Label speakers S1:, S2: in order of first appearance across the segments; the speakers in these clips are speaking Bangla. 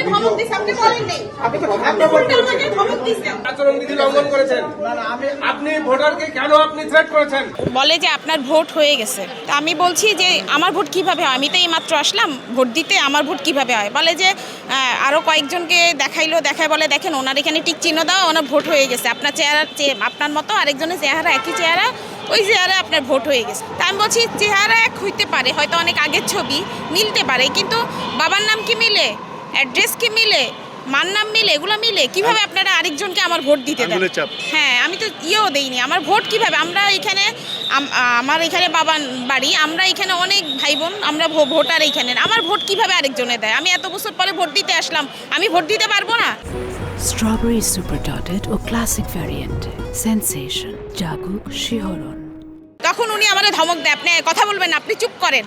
S1: আমাকে ধমক দিছে, আপনি বলেন নাই।
S2: আপনি তো
S1: আপনি উল্টো আমাকে ধমক দিছেন।
S3: আচরণবিধি লঙ্ঘন করেছেন। আপনি ভোটারকে কেন আপনি থ্রেট করেছেন?
S4: বলে যে আপনার ভোট হয়ে গেছে। তা আমি বলছি যে আমার ভোট কিভাবে হয়, আমি তো এইমাত্র আসলাম ভোট দিতে, আমার ভোট কিভাবে হয়। বলে যে আরও কয়েকজনকে দেখায় বলে দেখেন ওনার এখানে টিক চিহ্ন দাও, ওনার ভোট হয়ে গেছে। আপনার চেহারা আপনার মতো আরেকজনের চেহারা একই চেহারা, ওই চেহারায় আপনার ভোট হয়ে গেছে। তা আমি বলছি চেহারা এক হইতে পারে, হয়তো অনেক আগের ছবি মিলতে পারে, কিন্তু বাবার নাম কি মিলে, অ্যাড্রেস কি মিলে, মার নাম মিলে, এগুলো মিলে কিভাবে আপনারা আরেকজনকে আমার ভোট দিতে দেন? হ্যাঁ, আমি তো দেইনি, আমার ভোট কিভাবে? আমরা এখানে আমার এখানে বাবার বাড়ি, আমরা এখানে অনেক ভাই বোন, আমরা ভোটার এইখানে, আমার ভোট কিভাবে আরেকজনে দেয়? আমি এত বছর পরে ভোট দিতে আসলাম, আমি ভোট দিতে পারবো না?
S5: স্ট্রবেরি সুপার ডটেড ও ক্লাসিক ভ্যারিয়েন্টে সেন্সেশন জাগুক শিহরণ।
S4: তখন উনি আমাদের ধমক দেয়, আপনি কথা বলবেন না, আপনি চুপ করেন,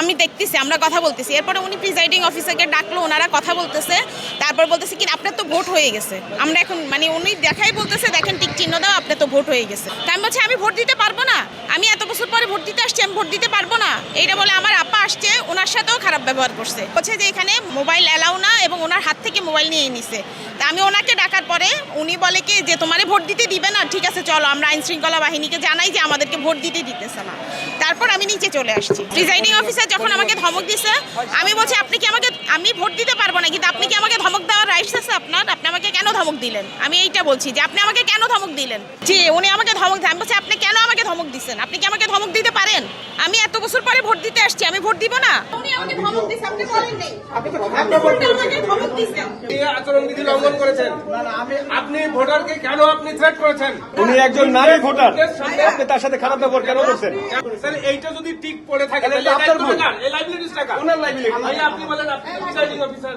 S4: আমি দেখতেছি, আমরা কথা বলতেছি। এরপরে উনি প্রিজাইডিং অফিসারকে ডাকলো, ওনারা কথা বলতেছে, তারপর বলতেছে কি আপনার তো ভোট হয়ে গেছে। আমরা এখন মানে উনি দেখাই বলতেছে দেখেন টিক চিহ্ন দাও, আপনার তো ভোট হয়ে গেছে। তা আমি বলছি আমি ভোট দিতে পারবো না, আমি এত বছর পরে ভোট দিতে আসছি, আমি ভোট দিতে পারবো না। এইটা বলে আমার আপা আসছে, ওনার সাথেও খারাপ ব্যবহার করছে, বলছে যে এখানে মোবাইল অ্যালাউ না, এবং ওনার হাত থেকে মোবাইল নিয়ে নিছে। তা আমি ওনাকে ডাকার পরে উনি বলে কি যে তোমারে ভোট দিতে দিবে না, ঠিক আছে চলো আমরা আইন শৃঙ্খলা বাহিনীকে জানাই যে আমাদেরকে ভোট দিতে দিতেছে না। তারপর আমি নিচে চলে আসছি। প্রিজাইডিং অফিসার যখন আমাকে ধমক দিছে, আমি বলছি আপনি কি আমাকে, আমি ভোট দিতে পারবো না, কিন্তু আপনি কি আমাকে ধমক দেওয়ার রাইটস আছে আপনার? আপনি আমাকে কেন ধমক দিলেন? আমি এইটা বলছি যে আপনি আমাকে কেন ধমক দিলেন? জি, উনি আমাকে ধমক দেন। আমি বলছি আপনি কেন আমাকে ধমক দিচ্ছেন? আপনি কি আমাকে ধমক দিতে পারেন? আমি এত বছর পরে ভোট দিতে আসছি, আমি ভোট দিব না?
S1: উনি আমাকে ধমক দিছে, আপনি বলেন নাই।
S2: আপনি তো
S1: আপনি উল্টো আমাকে ধমক দিছেন।
S3: আচরণবিধি লঙ্ঘন করেছেন। আপনি ভোটারকে কেন আপনি থ্রেট করেছেন?
S2: উনি একজন নারী ভোটার, আপনি তার সাথে খারাপ ব্যবহার কেন করছেন?
S3: স্যার এইটা যদি ঠিক পড়ে থাকে
S2: তাহলে
S3: তাহলে
S2: আপনার ভুল।
S3: এই লাইবিলিটিস টাকা
S2: ওনার লাইবিলিটি।
S3: আপনি বলেন আপনি প্রিজাইডিং অফিসার।